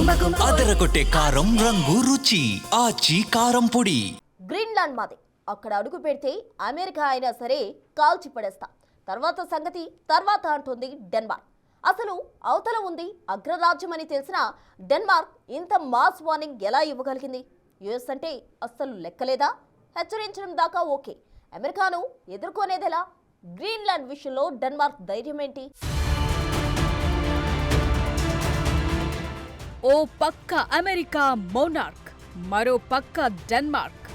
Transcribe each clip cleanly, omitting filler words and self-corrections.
అదరగొట్టే కారం రంగు రుచి ఆచి కారం పొడి. గ్రీన్లాండ్ మాది, అక్కడ అడుగు పెడితే అమెరికా అయినా సరే కాల్చి పడేస్తా. తర్వాత సంగతి తర్వాత అంటుంది డెన్మార్క్. అసలు అవతల ఉంది అగ్రరాజ్యం అని తెలిసిన డెన్మార్క్ ఇంత మాస్ వార్నింగ్ ఎలా ఇవ్వగలిగింది? యుఎస్ అంటే అస్సలు లెక్కలేదా? హెచ్చరించడం దాకా ఓకే, అమెరికాను ఎదుర్కొనేదెలా? గ్రీన్లాండ్ విషయంలో డెన్మార్క్ ధైర్యం ఏంటి? ఓ పక్క అమెరికా మోనార్క్, మరో పక్క డెన్మార్క్.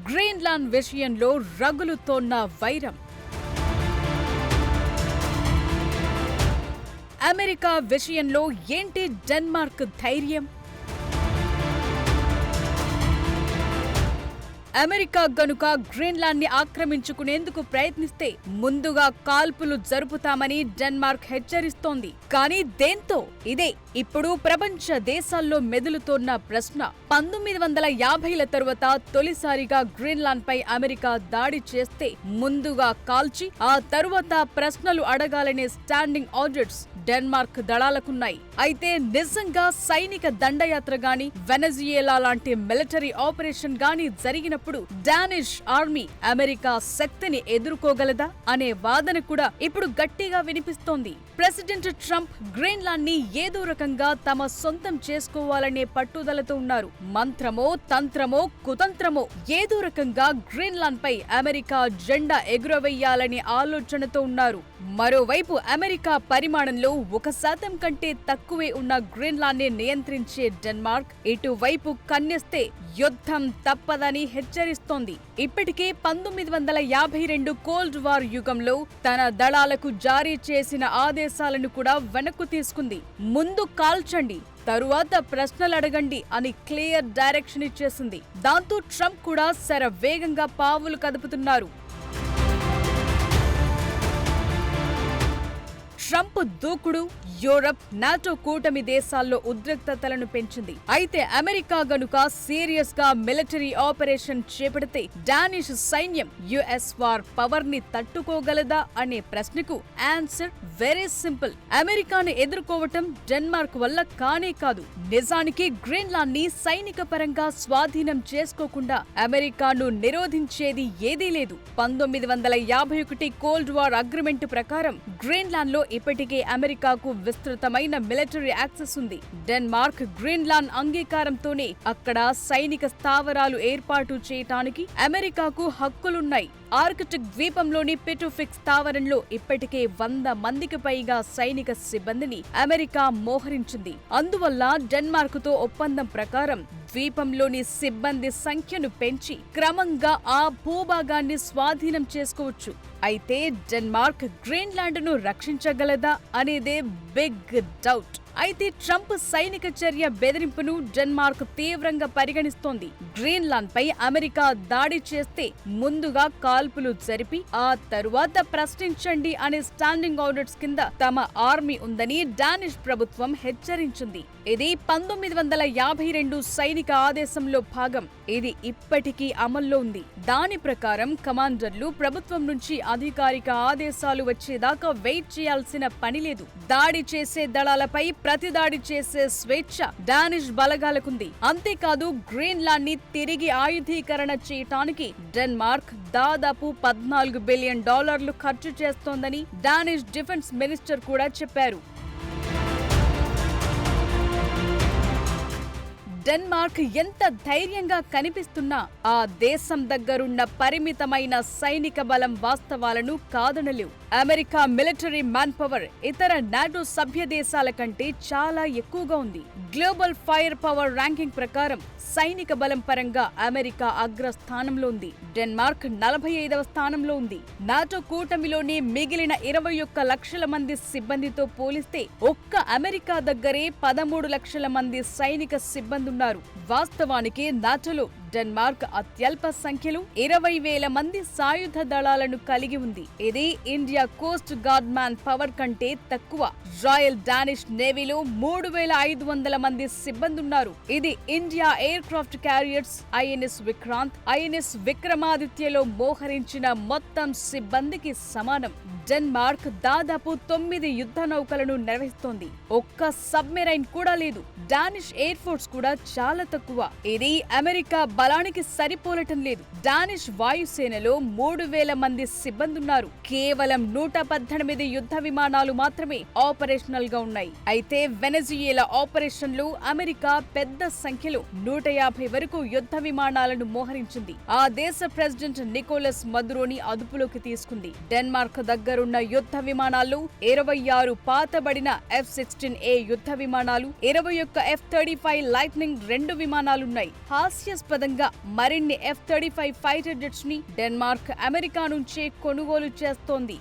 గ్రీన్లాండ్ విషయంలో రగులుతోన్న వైరం. అమెరికా విషయంలో ఏంటి డెన్మార్క్ ధైర్యం? అమెరికా గనుక గ్రీన్లాండ్ ని ఆక్రమించుకునేందుకు ప్రయత్నిస్తే ముందుగా కాల్పులు జరుపుతామని డెన్మార్క్ హెచ్చరిస్తోంది. కానీ దేంతో? ఇదే ఇప్పుడు ప్రపంచ దేశాల్లో మెదులుతోన్న ప్రశ్న. 1950ల తరువాత తొలిసారిగా గ్రీన్లాండ్ పై అమెరికా దాడి చేస్తే ముందుగా కాల్చి ఆ తరువాత ప్రశ్నలు అడగాలనే స్టాండింగ్ ఆర్డర్స్ డెన్మార్క్ దళాలకున్నాయి. అయితే నిజంగా సైనిక దండయాత్ర గాని, వెనజుయేలా లాంటి మిలిటరీ ఆపరేషన్ గాని జరిగినప్పుడు డానిష్ ఆర్మీ అమెరికా శక్తిని ఎదుర్కోగలదా అనే వాదన కూడా ఇప్పుడు గట్టిగా వినిపిస్తోంది. ప్రెసిడెంట్ ట్రంప్ గ్రీన్లాండ్ ని ఏదో రకంగా తమ సొంతం చేసుకోవాలనే పట్టుదలతో ఉన్నారు. మంత్రమో తంత్రమో కుతంత్రమో ఏదో రకంగా గ్రీన్లాండ్ పై అమెరికా జెండా ఎగురవేయాలనే ఆలోచనతో ఉన్నారు. మరోవైపు అమెరికా పరిమాణంలో 1% కంటే తక్కువే ఉన్న గ్రీన్లాండ్ ని నియంత్రించే డెన్మార్క్ ఇటువైపు కన్నేస్తే యుద్ధం తప్పదని హెచ్చరిస్తోంది. ఇప్పటికే 1952 కోల్డ్ వార్ యుగంలో తన దళాలకు జారీ చేసిన ఆదేశాలను కూడా వెనక్కు తీసుకుంది. ముందు కాల్చండి, తరువాత ప్రశ్నలు అడగండి అని క్లియర్ డైరెక్షన్ ఇచ్చేసింది. దాంతో ట్రంప్ కూడా శరవేగంగా పావులు కదుపుతున్నారు. ట్రంప్ దూకుడు యూరప్, నాటో కూటమి దేశాల్లో ఉద్రిక్తతలను పెంచింది. అయితే అమెరికా గనుక సీరియస్ గా మిలిటరీ ఆపరేషన్ చేపడితే డానిష్ సైన్యం యుఎస్ వార్ పవర్ ని తట్టుకోగలదా అనే ప్రశ్నకు ఆన్సర్ వెరీ సింపుల్. అమెరికాను ఎదుర్కోవటం డెన్మార్క్ వల్ల కానే కాదు. నిజానికి గ్రీన్లాండ్ ని సైనిక పరంగా స్వాధీనం చేసుకోకుండా అమెరికాను నిరోధించేది ఏదీ లేదు. 1951 కోల్డ్ వార్ అగ్రిమెంట్ ప్రకారం గ్రీన్లాండ్ లో ఇప్పటికే అమెరికాకు విస్తృతమైన మిలిటరీ యాక్సెస్ ఉంది. డెన్మార్క్ గ్రీన్లాండ్ అంగీకారంతోనే అక్కడ సైనిక స్థావరాలు ఏర్పాటు చేయటానికి అమెరికాకు హక్కులున్నాయి. ఆర్కిటిక్ ద్వీపంలోని పిటుఫిక్ స్థావరంలో ఇప్పటికే 100 మందికి పైగా సైనిక సిబ్బందిని అమెరికా మోహరించింది. అందువల్ల డెన్మార్క్ తో ఒప్పందం ప్రకారం ద్వీపంలోని సిబ్బంది సంఖ్యను పెంచి క్రమంగా ఆ భూభాగాన్ని స్వాధీనం చేసుకోవచ్చు. అయితే డెన్మార్క్ గ్రీన్లాండ్ ను రక్షించగలదా అనేదే బిగ్ డౌట్. అయితే ట్రంప్ సైనిక చర్య బెదిరింపును డెన్మార్క్ తీవ్రంగా పరిగణిస్తోంది. గ్రీన్లాండ్ పై అమెరికా దాడి చేస్తే ముందుగా కాల్పులు జరిపి ఆ తరువాత ప్రశ్నించండి అనే స్టాండింగ్ ఆర్డర్స్ కింద తమ ఆర్మీ ఉందని డానిష్ ప్రభుత్వం హెచ్చరించింది. ఇది 1952 సైనిక ఆదేశంలో భాగం. ఇది ఇప్పటికీ అమల్లో ఉంది. దాని ప్రకారం కమాండర్లు ప్రభుత్వం నుంచి అధికారిక ఆదేశాలు వచ్చేదాకా వెయిట్ చేయాల్సిన పని లేదు. దాడి చేసే దళాలపై ప్రతిదాడి చేసే స్వేచ్ఛ డానిష్ బలగాలకుంది. అంతేకాదు గ్రీన్లాండ్ ని తిరిగి ఆయుధీకరణ చేయటానికి డెన్మార్క్ దాదాపు $14 బిలియన్ ఖర్చు చేస్తోందని డానిష్ డిఫెన్స్ మినిస్టర్ కూడా చెప్పారు. డెన్మార్క్ ఎంత ధైర్యంగా కనిపిస్తున్నా ఆ దేశం దగ్గరున్న పరిమితమైన సైనిక బలం వాస్తవాలను కాదనలేవు. అమెరికా మిలిటరీ మ్యాన్ పవర్ ఇతర నాటో సభ్య దేశాల కంటే చాలా ఎక్కువగా ఉంది. గ్లోబల్ ఫైర్ పవర్ ర్యాంకింగ్ ప్రకారం సైనిక బలం పరంగా అమెరికా అగ్రస్థానంలో ఉంది. డెన్మార్క్ 45వ స్థానంలో ఉంది. నాటో కూటమిలోని మిగిలిన 21 లక్షల మంది సిబ్బందితో పోలిస్తే ఒక్క అమెరికా దగ్గరే 13 లక్షల మంది సైనిక సిబ్బంది ఉన్నారు. వాస్తవానికి నాటోలో డెన్మార్క్ అత్యల్ప సంఖ్యలో 20,000 మంది సాయుధ దళాలను కలిగి ఉంది. ఇది India coast guard man power కంటే తక్కువ. రాయల్ డానిష్ నేవీలో 3,500 మంది సిబ్బంది ఉన్నారు. ఇది India aircraft carriers INS Vikrant, INS విక్రమాదిత్యలో మోహరించిన మొత్తం సిబ్బందికి సమానం. డెన్మార్క్ దాదాపు 9 యుద్ధ నౌకలను నిర్వహిస్తోంది. ఒక్క సబ్మెరైన్ కూడా లేదు. డానిష్ ఎయిర్ ఫోర్స్ కూడా చాలా తక్కువ. ఇది అమెరికా బలానికి సరిపోలటం లేదు. డానిష్ వాయుసేనలో 3000 మంది సిబ్బంది ఉన్నారు. కేవలం 118 యుద్ధ విమానాలు మాత్రమే ఆపరేషనల్ గా ఉన్నాయి. అయితే వెనెజుయేలా ఆపరేషన్లో అమెరికా పెద్ద సంఖ్యలో 150 వరకు యుద్ధ విమానాలను మోహరించింది. ఆ దేశ ప్రెసిడెంట్ నికోలస్ మదురోని అదుపులోకి తీసుకుంది. డెన్మార్క్ దగ్గరున్న యుద్ధ విమానాల్లో 26 పాతబడిన F-16A యుద్ధ విమానాలు, 21 F-35 లైట్నింగ్ 2 విమానాలున్నాయి. హాస్యాస్పదంగా మరిన్ని F-35 ఫైటర్ జెట్స్ ని డెన్మార్క్ అమెరికా నుంచే కొనుగోలు చేస్తోంది.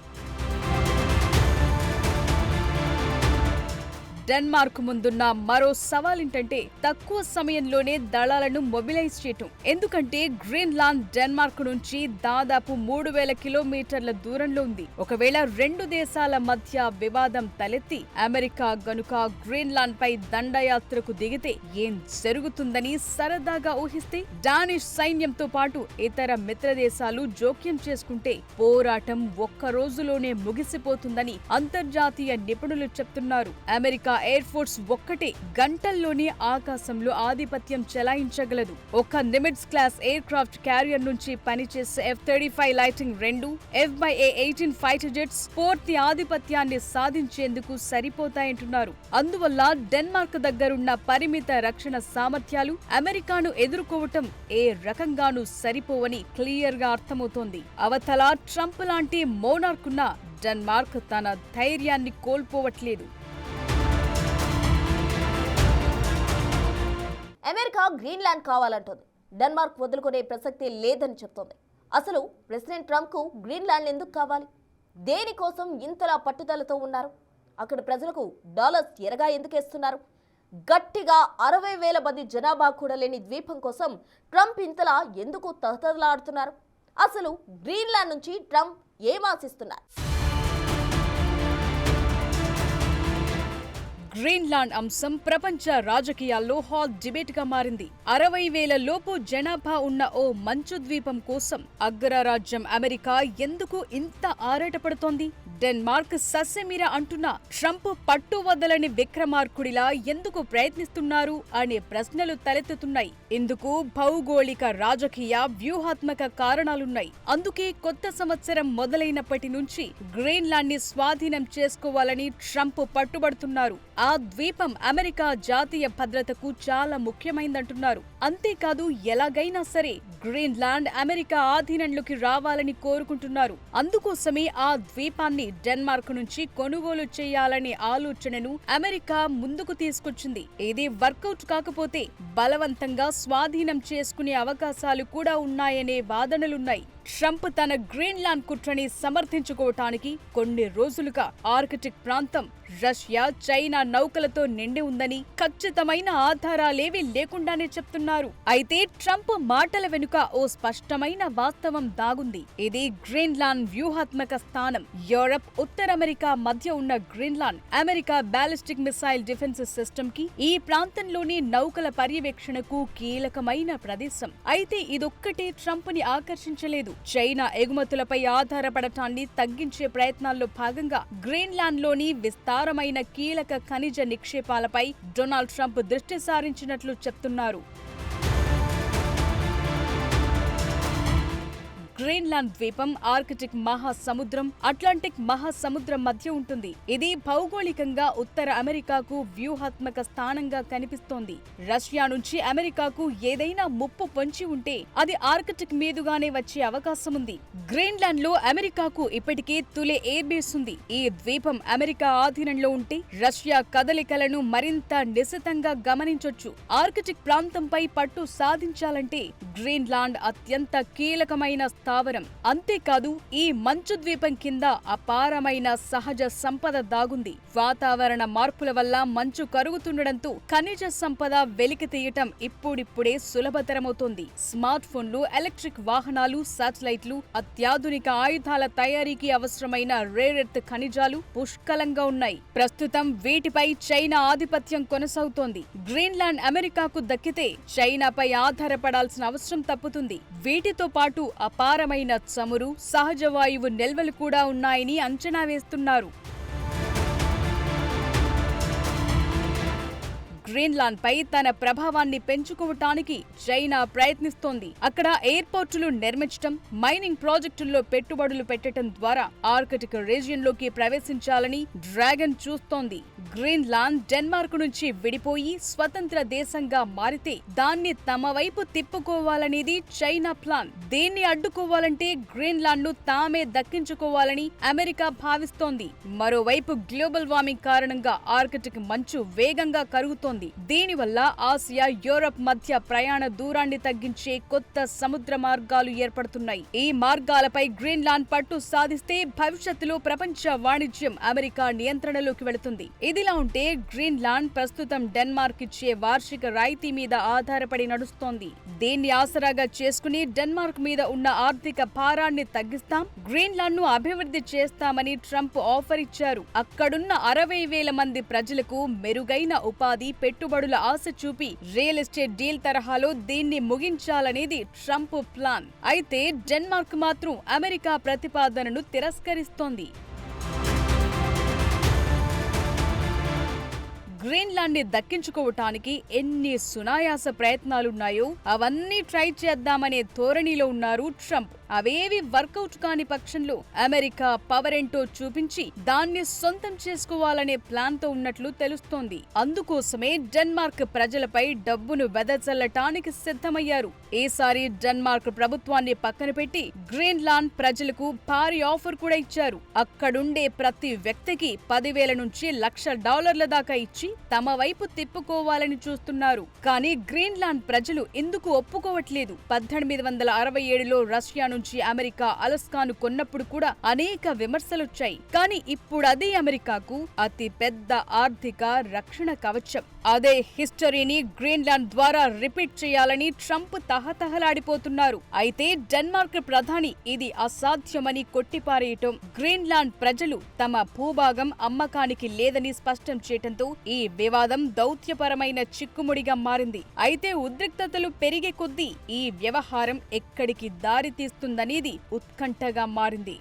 డెన్మార్క్ ముందున్న మరో సవాలేంటంటే తక్కువ సమయంలోనే దళాలను మొబిలైజ్ చేయటం. ఎందుకంటే గ్రీన్లాండ్ డెన్మార్క్ నుంచి దాదాపు 3000 కిలోమీటర్ల దూరంలో ఉంది. ఒకవేళ రెండు దేశాల మధ్య వివాదం తలెత్తి అమెరికా గనుక గ్రీన్లాండ్ పై దండయాత్రకు దిగితే ఏం జరుగుతుందని సరదాగా ఊహిస్తే, డానిష్ సైన్యంతో పాటు ఇతర మిత్ర దేశాలు జోక్యం చేసుకుంటే పోరాటం ఒక్క రోజులోనే ముగిసిపోతుందని అంతర్జాతీయ నిపుణులు చెప్తున్నారు. అమెరికా ఎయిర్ ఫోర్స్ ఒక్కటే గంటల్లోనే ఆకాశంలో ఆధిపత్యం చెలాయించగలదు. ఒక నిమిట్స్ క్లాస్ ఎయిర్ క్రాఫ్ట్ క్యారియర్ నుంచి పనిచేసే F-35 lighting 2 FA-18 fighter jets పూర్తి ఆధిపత్యాన్ని సాధించేందుకు సరిపోతాయంటున్నారు. అందువల్ల డెన్మార్క్ దగ్గరున్న పరిమిత రక్షణ సామర్థ్యాలు అమెరికాను ఎదుర్కోవటం ఏ రకంగానూ సరిపోవని క్లియర్ గా అర్థమవుతోంది. అవతల ట్రంప్ లాంటి మోనార్కున్న డెన్మార్క్ తన ధైర్యాన్ని కోల్పోవట్లేదు. అమెరికా గ్రీన్లాండ్ కావాలంటోంది. డెన్మార్క్ వదులుకునే ప్రసక్తి లేదని చెప్తోంది. అసలు ప్రెసిడెంట్ ట్రంప్కు గ్రీన్లాండ్ ఎందుకు కావాలి? దేనికోసం ఇంతలా పట్టుదలతో ఉన్నారు? అక్కడ ప్రజలకు డాలర్స్ ఎరగా ఎందుకేస్తున్నారు? గట్టిగా 60,000 మంది జనాభా కూడా లేని ద్వీపం కోసం ట్రంప్ ఇంతలా ఎందుకు తహతహలాడుతున్నారు? అసలు గ్రీన్లాండ్ నుంచి ట్రంప్ ఏం ఆశిస్తున్నారు? గ్రీన్లాండ్ అంశం ప్రపంచ రాజకీయాల్లో హాట్ డిబేట్ గా మారింది. 60,000 లోపు జనాభా ఉన్న ఓ మంచు ద్వీపం కోసం అగ్రరాజ్యం అమెరికా ఎందుకు ఇంత ఆరాటపడుతోంది? డెన్మార్క్ సస్యమీర అంటున్న ట్రంప్ పట్టు వదలని విక్రమార్కుడిలా ఎందుకు ప్రయత్నిస్తున్నారు అనే ప్రశ్నలు తలెత్తుతున్నాయి. ఇందుకు భౌగోళిక, రాజకీయ, వ్యూహాత్మక కారణాలున్నాయి. అందుకే కొత్త సంవత్సరం మొదలైనప్పటి నుంచి గ్రీన్లాండ్ ని స్వాధీనం చేసుకోవాలని ట్రంప్ పట్టుబడుతున్నారు. ఆ ద్వీపం అమెరికా జాతీయ భద్రతకు చాలా ముఖ్యమైందంటున్నారు. అంతేకాదు, ఎలాగైనా సరే గ్రీన్లాండ్ అమెరికా ఆధీనంలోకి రావాలని కోరుకుంటున్నారు. అందుకోసమే ఆ ద్వీపాన్ని డెన్మార్క్ నుంచి కొనుగోలు చేయాలనే ఆలోచనను అమెరికా ముందుకు తీసుకొచ్చింది. ఇది వర్కౌట్ కాకపోతే బలవంతంగా స్వాధీనం చేసుకునే అవకాశాలు కూడా ఉన్నాయనే వాదనలున్నాయి. ట్రంప్ తన గ్రీన్లాండ్ కుట్రని సమర్థించుకోవటానికి కొన్ని రోజులుగా ఆర్కిటిక్ ప్రాంతం రష్యా, చైనా నౌకలతో నిండి ఉందని ఖచ్చితమైన ఆధారాలేవీ లేకుండానే చెప్తున్నారు. అయితే ట్రంప్ మాటల వెనుక ఓ స్పష్టమైన వాస్తవం దాగుంది. ఇది గ్రీన్లాండ్ వ్యూహాత్మక స్థానం. యూరప్, ఉత్తర అమెరికా మధ్య ఉన్న Greenland America ballistic missile defence system కి, ఈ ప్రాంతంలోని నౌకల పర్యవేక్షణకు కీలకమైన ప్రదేశం. అయితే ఇదొక్కటే ట్రంప్ ని ఆకర్షించలేదు. చైనా ఎగుమతులపై ఆధారపడటాన్ని తగ్గించే ప్రయత్నాల్లో భాగంగా గ్రీన్లాండ్ లోని విస్తారమైన కీలక ఖనిజ నిక్షేపాలపై డొనాల్డ్ ట్రంప్ దృష్టి సారించినట్లు చెప్తున్నారు. గ్రీన్లాండ్ ద్వీపం ఆర్కిటిక్ మహాసముద్రం, అట్లాంటిక్ మహాసముద్రం మధ్య ఉంటుంది. ఇది భౌగోళికంగా ఉత్తర అమెరికాకు వ్యూహాత్మక స్థానంగా కనిపిస్తోంది. రష్యా నుంచి అమెరికాకు ఏదైనా ముప్పు పొంచి ఉంటే అది ఆర్కిటిక్ మీదుగానే వచ్చే అవకాశం ఉంది. గ్రీన్లాండ్ లో అమెరికాకు ఇప్పటికే తులే ఎయిర్ బేస్ ఉంది. ఈ ద్వీపం అమెరికా ఆధీనంలో ఉంటే రష్యా కదలికలను మరింత నిశితంగా గమనించొచ్చు. ఆర్కిటిక్ ప్రాంతంపై పట్టు సాధించాలంటే గ్రీన్లాండ్ అత్యంత కీలకమైన స్థావరం. అంతేకాదు, ఈ మంచు ద్వీపం కింద అపారమైన సహజ సంపద దాగుంది. వాతావరణ మార్పుల వల్ల మంచు కరుగుతుండటంతో ఖనిజ సంపద వెలికి తీయటం ఇప్పుడిప్పుడే సులభతరమవుతోంది. స్మార్ట్ ఫోన్లు, ఎలక్ట్రిక్ వాహనాలు, శాటిలైట్లు, అత్యాధునిక ఆయుధాల తయారీకి అవసరమైన రేర్ ఎర్త్ ఖనిజాలు పుష్కలంగా ఉన్నాయి. ప్రస్తుతం వీటిపై చైనా ఆధిపత్యం కొనసాగుతోంది. గ్రీన్లాండ్ అమెరికాకు దక్కితే చైనాపై ఆధారపడాల్సిన అవసరం తప్పుతుంది. వీటితో పాటు అపార అపారమైన చమురు, సహజ వాయువు నిల్వలు కూడా ఉన్నాయని అంచనా వేస్తున్నారు. గ్రీన్లాండ్ పై తన ప్రభావాన్ని పెంచుకోవటానికి చైనా ప్రయత్నిస్తోంది. అక్కడ ఎయిర్పోర్టులు నిర్మించడం, మైనింగ్ ప్రాజెక్టుల్లో పెట్టుబడులు పెట్టడం ద్వారా ఆర్కిటిక్ రీజియన్ లోకి ప్రవేశించాలని డ్రాగన్ చూస్తోంది. గ్రీన్లాండ్ డెన్మార్క్ నుంచి విడిపోయి స్వతంత్ర దేశంగా మారితే దాన్ని తమ వైపు తిప్పుకోవాలనేది చైనా ప్లాన్. దీన్ని అడ్డుకోవాలంటే గ్రీన్లాండ్ ను తామే దక్కించుకోవాలని అమెరికా భావిస్తోంది. మరోవైపు గ్లోబల్ వార్మింగ్ కారణంగా ఆర్కిటిక్ మంచు వేగంగా కరుగుతోంది. దీనివల్ల ఆసియా, యూరప్ మధ్య ప్రయాణ దూరాన్ని తగ్గించే కొత్త సముద్ర మార్గాలు ఏర్పడుతున్నాయి. ఈ మార్గాలపై గ్రీన్లాండ్ పట్టు సాధిస్తే భవిష్యత్తులో ప్రపంచ వాణిజ్యం అమెరికా నియంత్రణలోకి వెళుతుంది. ఇదిలా ఉంటే గ్రీన్లాండ్ ప్రస్తుతం డెన్మార్క్ ఇచ్చే వార్షిక రాయితీ మీద ఆధారపడి నడుస్తోంది. దీన్ని ఆసరాగా చేసుకుని డెన్మార్క్ మీద ఉన్న ఆర్థిక భారాన్ని తగ్గిస్తాం, గ్రీన్లాండ్ ను అభివృద్ధి చేస్తామని ట్రంప్ ఆఫర్ ఇచ్చారు. అక్కడున్న 60,000 మంది ప్రజలకు మెరుగైన ఉపాధి, పెట్టుబడుల ఆశ చూపి రియల్ ఎస్టేట్ డీల్ తరహాలో దీన్ని ముగించాలనేది ట్రంప్ ప్లాన్. అయితే డెన్మార్క్ మాత్రం అమెరికా ప్రతిపాదనను తిరస్కరిస్తోంది. గ్రీన్లాండ్ ని దక్కించుకోవటానికి ఎన్ని సునాయాస ప్రయత్నాలున్నాయో అవన్నీ ట్రై చేద్దామనే ధోరణిలో ఉన్నారు ట్రంప్. అవేవి వర్కౌట్ కాని పక్షంలో అమెరికా పవర్ ఏంటో చూపించి దాన్ని సొంతం చేసుకోవాలనే ప్లాన్ తో ఉన్నట్లు తెలుస్తోంది. అందుకోసమే డెన్మార్క్ ప్రజలపై డబ్బును వెదజల్లటానికి సిద్ధమయ్యారు. ఈసారి డెన్మార్క్ ప్రభుత్వాన్ని పక్కన పెట్టి గ్రీన్లాండ్ ప్రజలకు భారీ ఆఫర్ కూడా ఇచ్చారు. అక్కడుండే ప్రతి వ్యక్తికి 10,000 నుంచి $1,00,000 దాకా ఇచ్చి తమ వైపు తిప్పుకోవాలని చూస్తున్నారు. కానీ గ్రీన్లాండ్ ప్రజలు ఎందుకు ఒప్పుకోవట్లేదు? 1867లో రష్యా నుంచి అమెరికా అలస్కాను కొన్నప్పుడు కూడా అనేక విమర్శలొచ్చాయి. కానీ ఇప్పుడు అదే అమెరికాకు అతి పెద్ద ఆర్థిక రక్షణ కవచం. అదే హిస్టరీని గ్రీన్లాండ్ ద్వారా రిపీట్ చేయాలని ట్రంప్ తహతహలాడిపోతున్నారు. అయితే డెన్మార్క్ ప్రధాని ఇది అసాధ్యమని కొట్టిపారేయటం, గ్రీన్లాండ్ ప్రజలు తమ భూభాగం అమ్మకానికి లేదని స్పష్టం చేయటంతో ఈ వివాదం దౌత్యపరమైన చిక్కుముడిగా మారింది. అయితే ఉద్రిక్తతలు పెరిగే కొద్దీ ఈ వ్యవహారం ఎక్కడికి దారి తీస్తుందనేది ఉత్కంఠగా మారింది.